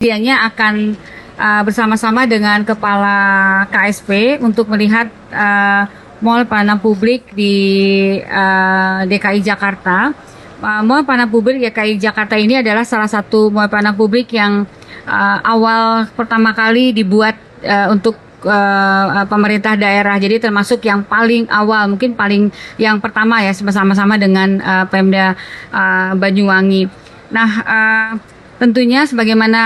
Dianya akan bersama-sama dengan Kepala KSP untuk melihat Mall Pelayanan Publik di DKI Jakarta. Mall Pelayanan Publik DKI Jakarta ini adalah salah satu mall pelayanan publik yang awal pertama kali dibuat untuk pemerintah daerah. Jadi termasuk yang paling awal, mungkin paling yang pertama ya, bersama-sama dengan Pemda Banyuwangi. Nah, tentunya sebagaimana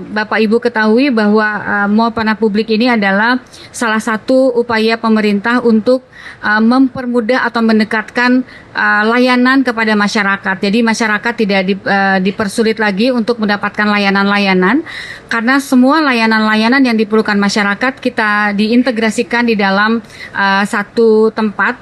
Bapak Ibu ketahui bahwa Mall Pelayanan Publik ini adalah salah satu upaya pemerintah untuk mempermudah atau mendekatkan layanan kepada masyarakat. Jadi masyarakat tidak dipersulit lagi untuk mendapatkan layanan-layanan, karena semua layanan-layanan yang diperlukan masyarakat kita diintegrasikan di dalam satu tempat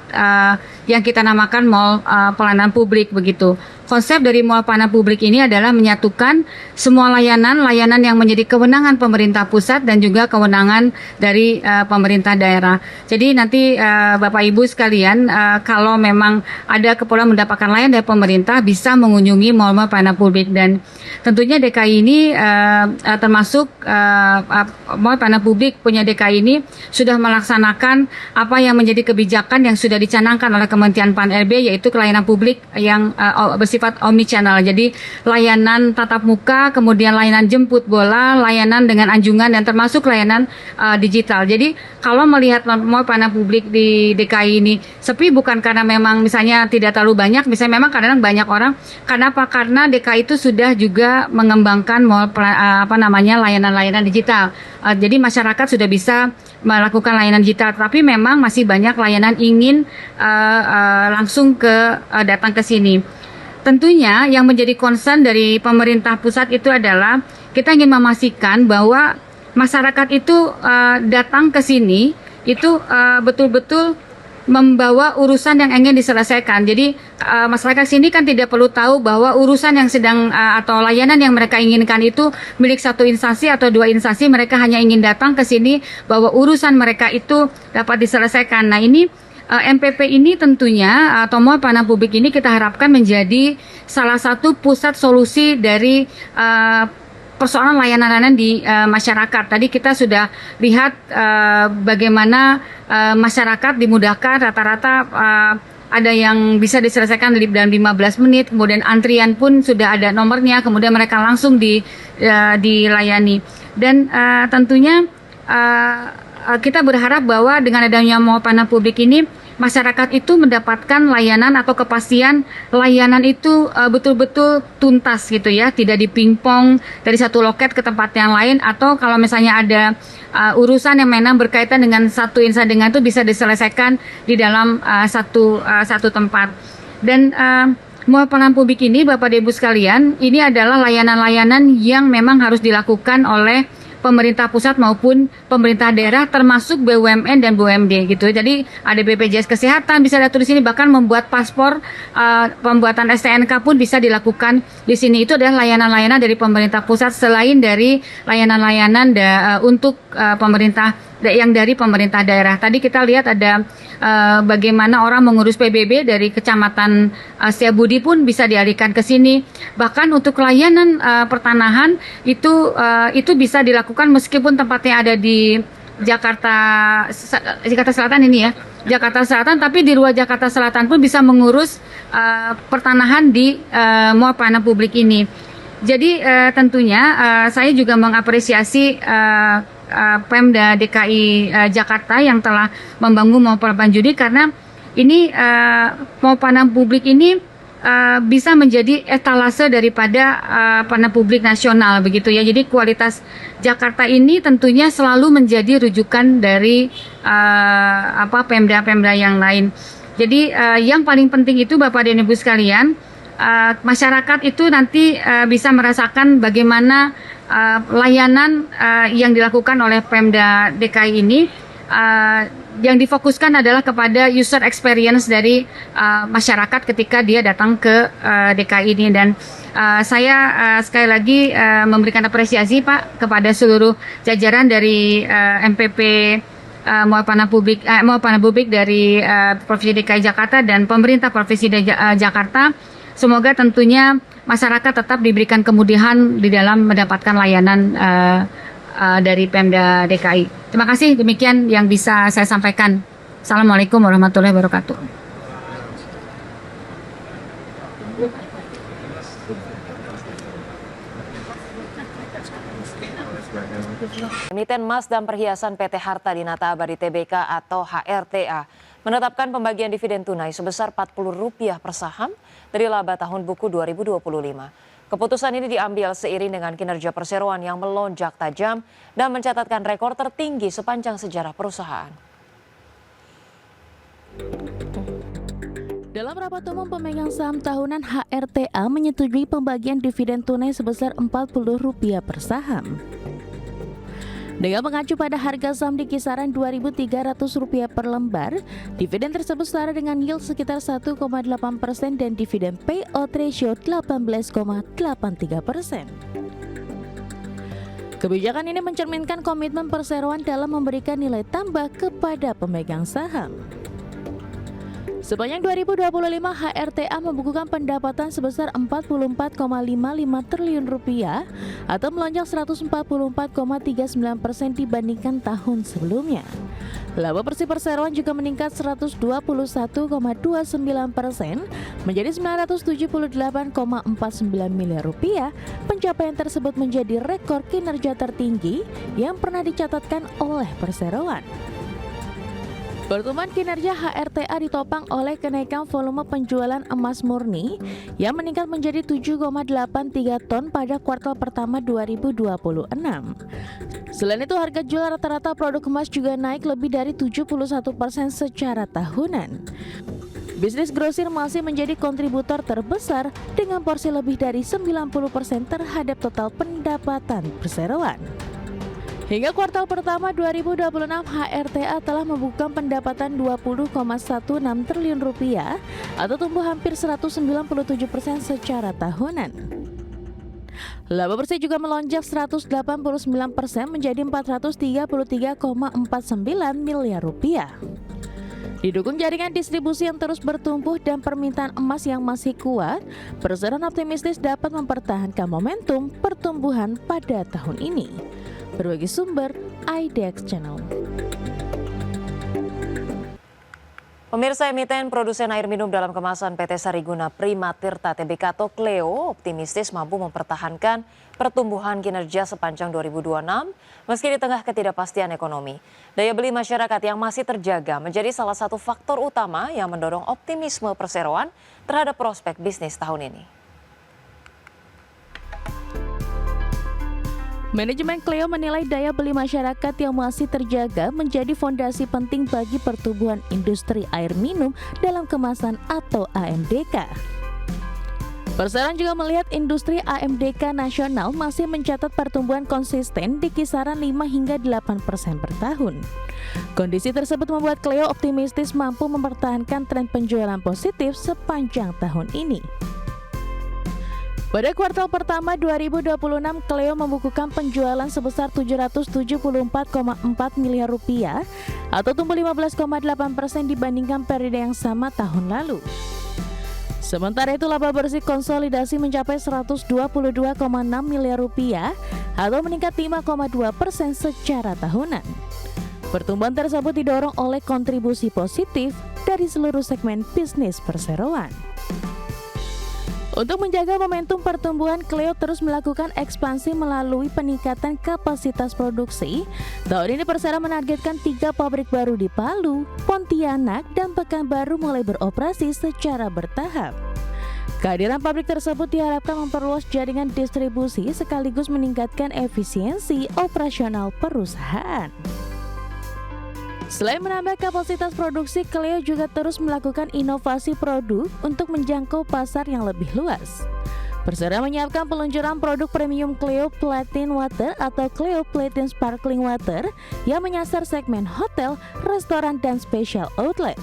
yang kita namakan Mall Pelayanan Publik begitu. Konsep dari Mall Pelayanan Publik ini adalah menyatukan semua layanan yang menjadi kewenangan pemerintah pusat dan juga kewenangan dari pemerintah daerah. Jadi nanti Bapak Ibu sekalian, kalau memang ada keperluan mendapatkan layanan dari pemerintah, bisa mengunjungi Mall Pelayanan Publik. Dan tentunya DKI ini termasuk Mall Pelayanan Publik punya DKI ini sudah melaksanakan apa yang menjadi kebijakan yang sudah dicanangkan oleh Kementerian PAN-RB, yaitu layanan publik yang bersifat omnichannel. Jadi layanan tatap muka, kemudian layanan jemput bola, layanan dengan anjungan, dan termasuk layanan digital. Jadi kalau melihat Mall Pelayanan Publik di DKI ini sepi, bukan karena memang misalnya tidak terlalu banyak, misalnya memang kadang-kadang banyak orang. Kenapa? Karena DKI itu sudah juga mengembangkan layanan-layanan digital. Jadi masyarakat sudah bisa melakukan layanan digital, tapi memang masih banyak layanan ingin langsung datang ke sini. Tentunya yang menjadi concern dari pemerintah pusat itu adalah kita ingin memastikan bahwa masyarakat itu datang ke sini itu betul-betul membawa urusan yang ingin diselesaikan. Jadi masyarakat sini kan tidak perlu tahu bahwa urusan yang sedang atau layanan yang mereka inginkan itu milik satu instansi atau dua instansi. Mereka hanya ingin datang ke sini bahwa urusan mereka itu dapat diselesaikan. Nah, ini MPP ini tentunya atau Mall Pelayanan Publik ini kita harapkan menjadi salah satu pusat solusi dari persoalan layanan-layanan di masyarakat. Tadi kita sudah lihat bagaimana masyarakat dimudahkan, rata-rata ada yang bisa diselesaikan dalam 15 menit, kemudian antrian pun sudah ada nomornya, kemudian mereka langsung dilayani. Dan tentunya kita berharap bahwa dengan adanya Mall Pelayanan Publik ini, masyarakat itu mendapatkan layanan atau kepastian layanan itu betul-betul tuntas gitu ya, tidak dipingpong dari satu loket ke tempat yang lain, atau kalau misalnya ada urusan yang memang berkaitan dengan satu instansi dengan itu bisa diselesaikan di dalam satu tempat. Dan Mall Pelayanan Publik ini, Bapak dan Ibu sekalian, ini adalah layanan-layanan yang memang harus dilakukan oleh pemerintah pusat maupun pemerintah daerah, termasuk BUMN dan BUMD gitu. Jadi ada BPJS Kesehatan bisa diatur di sini, bahkan membuat paspor, pembuatan STNK pun bisa dilakukan di sini. Itu adalah layanan-layanan dari pemerintah pusat selain dari layanan-layanan untuk pemerintah yang dari pemerintah daerah. Tadi kita lihat ada bagaimana orang mengurus PBB dari Kecamatan Setiabudi pun bisa dialihkan ke sini. Bahkan untuk layanan pertanahan itu bisa dilakukan meskipun tempatnya ada di Jakarta Selatan ini ya, Jakarta Selatan, tapi di luar Jakarta Selatan pun bisa mengurus pertanahan di Mall Pelayanan Publik ini. Jadi tentunya saya juga mengapresiasi Pemda DKI Jakarta yang telah membangun Mall Pelayanan Judi, karena ini Mall Pelayanan Publik ini bisa menjadi etalase daripada pelayanan publik nasional begitu ya. Jadi kualitas Jakarta ini tentunya selalu menjadi rujukan dari Pemda-Pemda yang lain. Jadi yang paling penting itu Bapak dan Ibu sekalian, masyarakat itu nanti bisa merasakan bagaimana layanan yang dilakukan oleh Pemda DKI ini yang difokuskan adalah kepada user experience dari masyarakat ketika dia datang ke DKI ini. Dan saya sekali lagi memberikan apresiasi Pak kepada seluruh jajaran dari MPP Mall Pelayanan Publik dari Provinsi DKI Jakarta dan pemerintah Provinsi Jakarta. Semoga tentunya masyarakat tetap diberikan kemudahan di dalam mendapatkan layanan dari Pemda DKI. Terima kasih, demikian yang bisa saya sampaikan. Assalamualaikum warahmatullahi wabarakatuh. Emiten emas dan perhiasan PT Harta Dinata Abadi Tbk atau HRTA menetapkan pembagian dividen tunai sebesar Rp40 per saham dari laba tahun buku 2025. Keputusan ini diambil seiring dengan kinerja perseroan yang melonjak tajam dan mencatatkan rekor tertinggi sepanjang sejarah perusahaan. Dalam rapat umum pemegang saham tahunan, HRTA menyetujui pembagian dividen tunai sebesar Rp40 per saham. Dengan mengacu pada harga saham di kisaran Rp2.300 per lembar, dividen tersebut setara dengan yield sekitar 1,8% dan dividen payout ratio 18,83%. Kebijakan ini mencerminkan komitmen perseroan dalam memberikan nilai tambah kepada pemegang saham. Sepanjang 2025, HRTA membukukan pendapatan sebesar Rp44,55 triliun atau melonjak 144,39% dibandingkan tahun sebelumnya. Laba bersih perseroan juga meningkat 121,29% menjadi Rp978,49 miliar. Pencapaian tersebut menjadi rekor kinerja tertinggi yang pernah dicatatkan oleh perseroan. Pertumbuhan kinerja HRTA ditopang oleh kenaikan volume penjualan emas murni yang meningkat menjadi 7,83 ton pada kuartal pertama 2026. Selain itu, harga jual rata-rata produk emas juga naik lebih dari 71% secara tahunan. Bisnis grosir masih menjadi kontributor terbesar dengan porsi lebih dari 90% terhadap total pendapatan perseroan. Hingga kuartal pertama 2026, HRTA telah membukukan pendapatan Rp20,16 triliun atau tumbuh hampir 197% secara tahunan. Laba bersih juga melonjak 189% menjadi Rp433,49 miliar. Didukung jaringan distribusi yang terus bertumbuh dan permintaan emas yang masih kuat, perseroan optimistis dapat mempertahankan momentum pertumbuhan pada tahun ini. Berbagi sumber, IDX Channel. Pemirsa, emiten produsen air minum dalam kemasan PT Sariguna Prima Tirta Tbk atau Cleo optimistis mampu mempertahankan pertumbuhan kinerja sepanjang 2026 meski di tengah ketidakpastian ekonomi. Daya beli masyarakat yang masih terjaga menjadi salah satu faktor utama yang mendorong optimisme perseroan terhadap prospek bisnis tahun ini. Manajemen Cleo menilai daya beli masyarakat yang masih terjaga menjadi fondasi penting bagi pertumbuhan industri air minum dalam kemasan atau AMDK. Perseroan juga melihat industri AMDK nasional masih mencatat pertumbuhan konsisten di kisaran 5 hingga 8% per tahun. Kondisi tersebut membuat Cleo optimistis mampu mempertahankan tren penjualan positif sepanjang tahun ini. Pada kuartal pertama 2026, Cleo membukukan penjualan sebesar Rp774,4 miliar atau tumbuh 15,8% dibandingkan periode yang sama tahun lalu. Sementara itu, laba bersih konsolidasi mencapai Rp122,6 miliar atau meningkat 5,2% secara tahunan. Pertumbuhan tersebut didorong oleh kontribusi positif dari seluruh segmen bisnis perseroan. Untuk menjaga momentum pertumbuhan, Cleo terus melakukan ekspansi melalui peningkatan kapasitas produksi. Tahun ini perseroan menargetkan 3 pabrik baru di Palu, Pontianak, dan Pekanbaru mulai beroperasi secara bertahap. Kehadiran pabrik tersebut diharapkan memperluas jaringan distribusi sekaligus meningkatkan efisiensi operasional perusahaan. Selain menambah kapasitas produksi, Cleo juga terus melakukan inovasi produk untuk menjangkau pasar yang lebih luas. Perseroan menyiapkan peluncuran produk premium Cleo Platin Water atau Cleo Platin Sparkling Water yang menyasar segmen hotel, restoran, dan special outlet.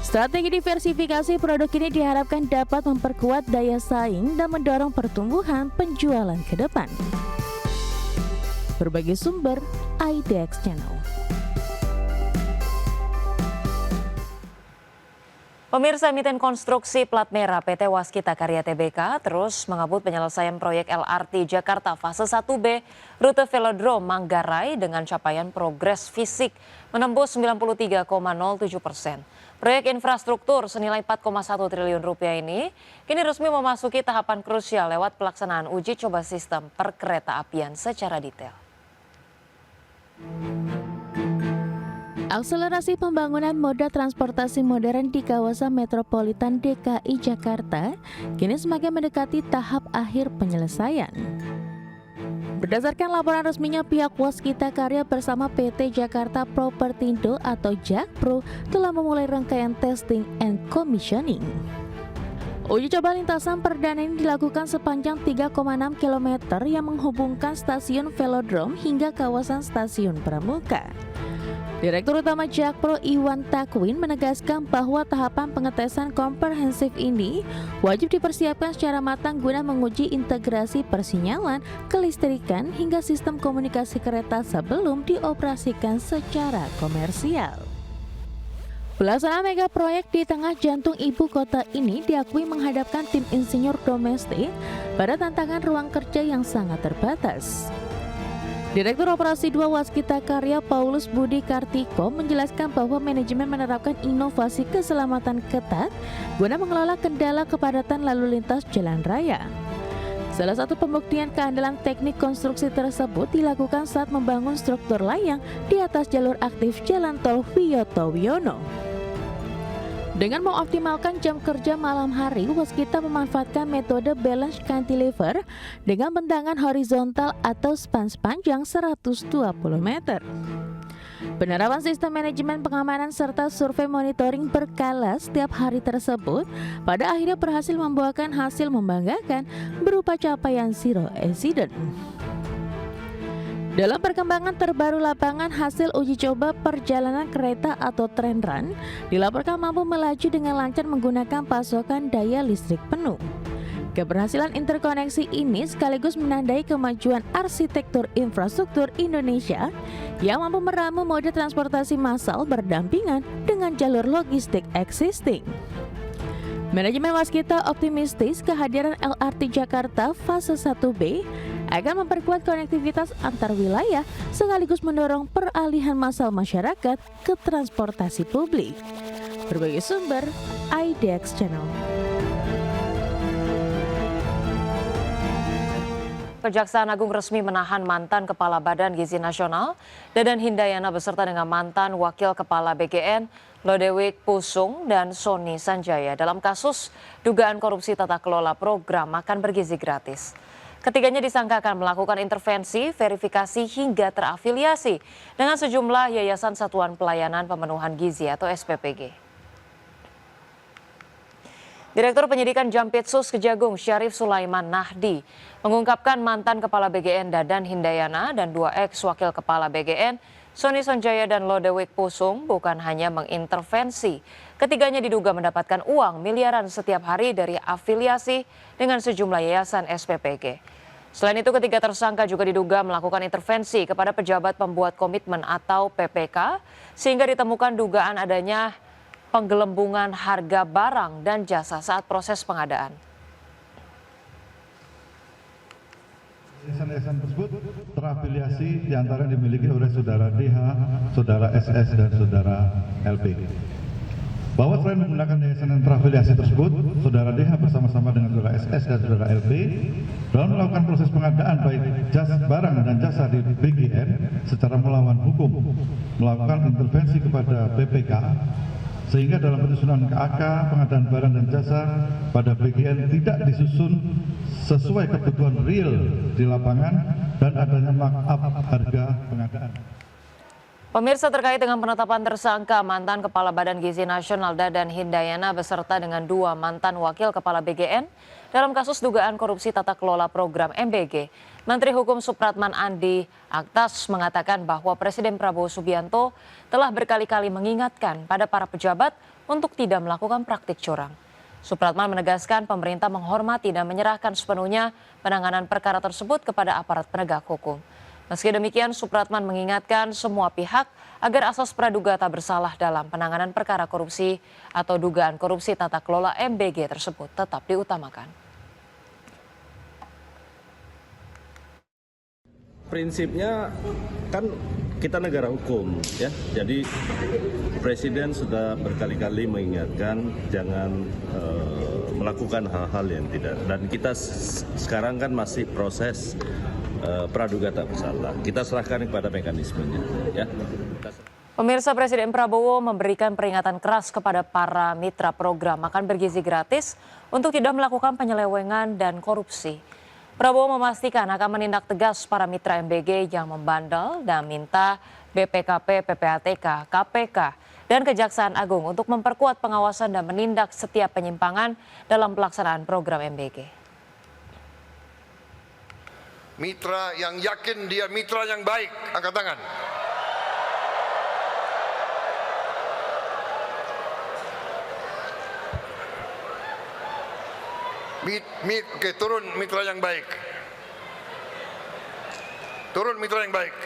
Strategi diversifikasi produk ini diharapkan dapat memperkuat daya saing dan mendorong pertumbuhan penjualan ke depan. Berbagai sumber, IDX Channel. Pemirsa, emiten konstruksi plat merah PT Waskita Karya Tbk terus mengebut penyelesaian proyek LRT Jakarta fase 1B rute Velodrome Manggarai dengan capaian progres fisik menembus 93,07%. Proyek infrastruktur senilai 4,1 triliun rupiah ini kini resmi memasuki tahapan krusial lewat pelaksanaan uji coba sistem perkereta apian secara detail. Akselerasi pembangunan moda transportasi modern di kawasan metropolitan DKI Jakarta kini semakin mendekati tahap akhir penyelesaian. Berdasarkan laporan resminya, pihak Waskita Karya bersama PT Jakarta Propertindo atau Jakpro telah memulai rangkaian testing and commissioning. Uji coba lintasan perdana ini dilakukan sepanjang 3,6 km yang menghubungkan stasiun Velodrome hingga kawasan stasiun Pramuka. Direktur Utama Jakpro Iwan Takwin menegaskan bahwa tahapan pengetesan komprehensif ini wajib dipersiapkan secara matang guna menguji integrasi persinyalan, kelistrikan hingga sistem komunikasi kereta sebelum dioperasikan secara komersial. Pelaksanaan mega proyek di tengah jantung ibu kota ini diakui menghadapkan tim insinyur domestik pada tantangan ruang kerja yang sangat terbatas. Direktur Operasi 2 Waskita Karya Paulus Budi Kartiko menjelaskan bahwa manajemen menerapkan inovasi keselamatan ketat guna mengelola kendala kepadatan lalu lintas jalan raya. Salah satu pembuktian keandalan teknik konstruksi tersebut dilakukan saat membangun struktur layang di atas jalur aktif Jalan Tol Wiyoto Wiono. Dengan mengoptimalkan jam kerja malam hari, Waskita memanfaatkan metode balance cantilever dengan bentangan horizontal atau span sepanjang 120 meter. Penerapan sistem manajemen pengamanan serta survei monitoring berkala setiap hari tersebut pada akhirnya berhasil membuahkan hasil membanggakan berupa capaian zero accident. Dalam perkembangan terbaru lapangan, hasil uji coba perjalanan kereta atau train run dilaporkan mampu melaju dengan lancar menggunakan pasokan daya listrik penuh. Keberhasilan interkoneksi ini sekaligus menandai kemajuan arsitektur infrastruktur Indonesia yang mampu meramu mode transportasi massal berdampingan dengan jalur logistik existing. Manajemen Waskita optimistis kehadiran LRT Jakarta fase 1B akan memperkuat konektivitas antar wilayah sekaligus mendorong peralihan massal masyarakat ke transportasi publik. Berbagai sumber, IDX Channel. Kejaksaan Agung resmi menahan mantan Kepala Badan Gizi Nasional, Dadan Hindayana beserta dengan mantan Wakil Kepala BGN, Lodewijk Pusung dan Sony Sanjaya dalam kasus dugaan korupsi tata kelola program makan bergizi gratis. Ketiganya disangkakan melakukan intervensi, verifikasi hingga terafiliasi dengan sejumlah Yayasan Satuan Pelayanan Pemenuhan Gizi atau SPPG. Direktur Penyidikan Jampitsus Kejagung Syarif Sulaiman Nahdi mengungkapkan mantan Kepala BGN Dadan Hindayana dan dua ex-wakil Kepala BGN Sony Sanjaya dan Lodewijk Pusung bukan hanya mengintervensi. Ketiganya diduga mendapatkan uang miliaran setiap hari dari afiliasi dengan sejumlah yayasan SPPG. Selain itu, ketiga tersangka juga diduga melakukan intervensi kepada pejabat pembuat komitmen atau PPK sehingga ditemukan dugaan adanya penggelembungan harga barang dan jasa saat proses pengadaan. Yayasan tersebut terafiliasi diantara dimiliki oleh saudara DH, saudara SS, dan saudara LP. Bahwa selain menggunakan yayasan yang terafiliasi tersebut, saudara DH bersama-sama dengan saudara SS dan saudara LP dalam melakukan proses pengadaan baik barang dan jasa di BGN secara melawan hukum, melakukan intervensi kepada PPK, sehingga dalam penyusunan KAK pengadaan barang dan jasa pada BGN tidak disusun sesuai kebutuhan real di lapangan dan adanya markup harga pengadaan. Pemirsa, terkait dengan penetapan tersangka mantan Kepala Badan Gizi Nasional Dadan Hindayana beserta dengan dua mantan Wakil Kepala BGN dalam kasus dugaan korupsi tata kelola program MBG, Menteri Hukum Supratman Andi Aktas mengatakan bahwa Presiden Prabowo Subianto telah berkali-kali mengingatkan pada para pejabat untuk tidak melakukan praktik curang. Supratman menegaskan pemerintah menghormati dan menyerahkan sepenuhnya penanganan perkara tersebut kepada aparat penegak hukum. Meski demikian, Supratman mengingatkan semua pihak agar asas praduga tak bersalah dalam penanganan perkara korupsi atau dugaan korupsi tata kelola MBG tersebut tetap diutamakan. Prinsipnya kan kita negara hukum ya, jadi Presiden sudah berkali-kali mengingatkan jangan melakukan hal-hal yang tidak, dan kita sekarang kan masih proses praduga tak bersalah. Kita serahkan kepada mekanismenya ya. Pemirsa, Presiden Prabowo memberikan peringatan keras kepada para mitra program makan bergizi gratis untuk tidak melakukan penyelewengan dan korupsi. Prabowo memastikan akan menindak tegas para mitra MBG yang membandel dan minta BPKP, PPATK, KPK, dan Kejaksaan Agung untuk memperkuat pengawasan dan menindak setiap penyimpangan dalam pelaksanaan program MBG. Mitra yang yakin dia mitra yang baik, angkat tangan. Oke, turun mitra yang baik. Turun mitra yang baik.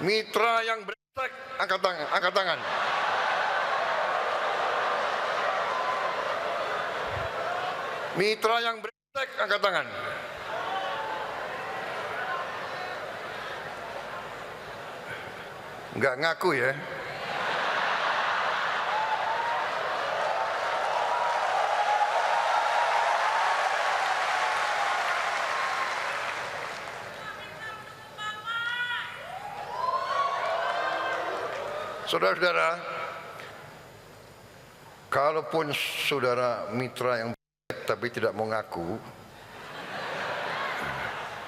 Mitra yang brengsek, angkat tangan, angkat tangan. Mitra yang brengsek, angkat tangan. Enggak ngaku ya. Saudara-saudara, kalaupun saudara mitra yang baik tapi tidak mau ngaku,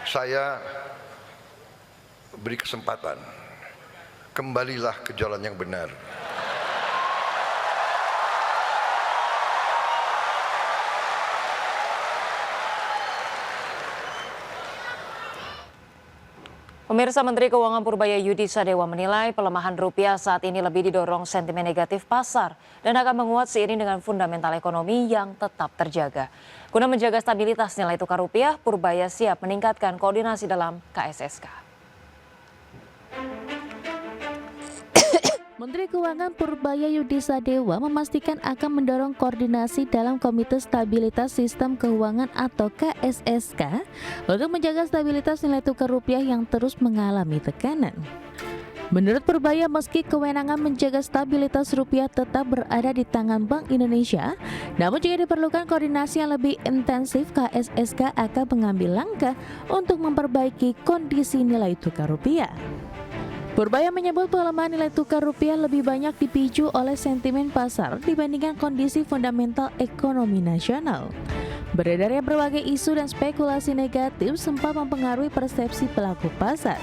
saya beri kesempatan, kembalilah ke jalan yang benar. Pemirsa, Menteri Keuangan Purbaya Yudi Sadewa menilai pelemahan rupiah saat ini lebih didorong sentimen negatif pasar dan akan menguat seiring dengan fundamental ekonomi yang tetap terjaga. Guna menjaga stabilitas nilai tukar rupiah, Purbaya siap meningkatkan koordinasi dalam KSSK. Menteri Keuangan Purbaya Yudi Sadewa memastikan akan mendorong koordinasi dalam Komite Stabilitas Sistem Keuangan atau KSSK untuk menjaga stabilitas nilai tukar rupiah yang terus mengalami tekanan. Menurut Purbaya, meski kewenangan menjaga stabilitas rupiah tetap berada di tangan Bank Indonesia, namun jika diperlukan koordinasi yang lebih intensif, KSSK akan mengambil langkah untuk memperbaiki kondisi nilai tukar rupiah. Purbaya menyebut pelemahan nilai tukar rupiah lebih banyak dipicu oleh sentimen pasar dibandingkan kondisi fundamental ekonomi nasional. Beredarnya berbagai isu dan spekulasi negatif sempat mempengaruhi persepsi pelaku pasar.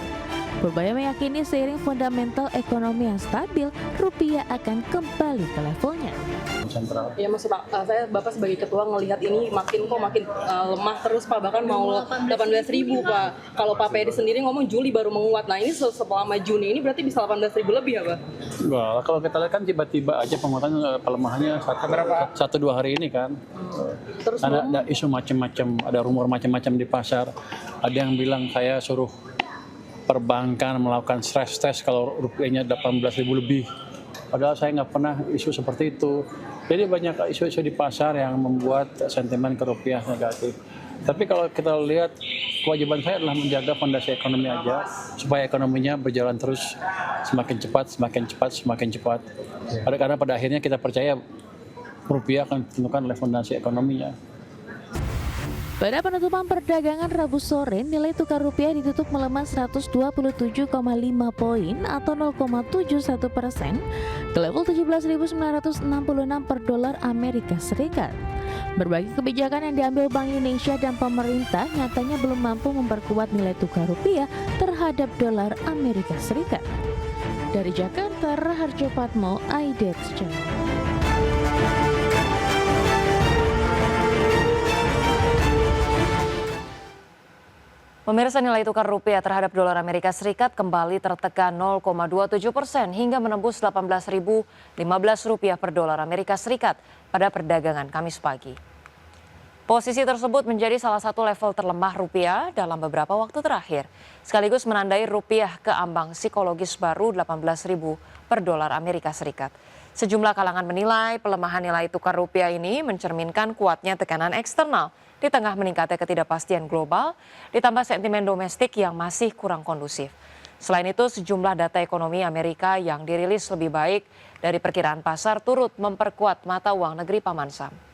Purbaya meyakini seiring fundamental ekonomi yang stabil, rupiah akan kembali ke levelnya. Ya maksud Pak, Bapak sebagai ketua ngelihat ini makin lemah terus Pak, bahkan mau 18.000 Pak. Kalau Pak Peri sendiri ngomong Juli baru menguat. Nah ini selama Juni ini berarti bisa 18.000 lebih ya Pak? Enggak, kalau kita lihat kan tiba-tiba aja penguatan pelemahannya 1-2 hari ini kan. Terus ada isu macam-macam, ada rumor macam-macam di pasar. Ada yang bilang saya suruh perbankan melakukan stress test kalau rupiahnya 18.000 lebih. Padahal saya nggak pernah isu seperti itu. Jadi banyak isu-isu di pasar yang membuat sentimen ke rupiah negatif. Tapi kalau kita lihat, kewajiban saya adalah menjaga fondasi ekonomi aja, supaya ekonominya berjalan terus semakin cepat. Karena pada akhirnya kita percaya rupiah akan ditentukan oleh fondasi ekonominya. Pada penutupan perdagangan Rabu sore, nilai tukar rupiah ditutup melemah 127,5 poin atau 0,71% ke level 17.966 per dolar Amerika Serikat. Berbagai kebijakan yang diambil Bank Indonesia dan pemerintah nyatanya belum mampu memperkuat nilai tukar rupiah terhadap dolar Amerika Serikat. Dari Jakarta, Raharjo Patmo, IDX Channel. Pemirsa, nilai tukar rupiah terhadap dolar Amerika Serikat kembali tertekan 0,27% hingga menembus 18.015 rupiah per dolar Amerika Serikat pada perdagangan Kamis pagi. Posisi tersebut menjadi salah satu level terlemah rupiah dalam beberapa waktu terakhir, sekaligus menandai rupiah ke ambang psikologis baru 18.000 per dolar Amerika Serikat. Sejumlah kalangan menilai pelemahan nilai tukar rupiah ini mencerminkan kuatnya tekanan eksternal di tengah meningkatnya ketidakpastian global, ditambah sentimen domestik yang masih kurang kondusif. Selain itu, sejumlah data ekonomi Amerika yang dirilis lebih baik dari perkiraan pasar turut memperkuat mata uang negeri Paman Sam.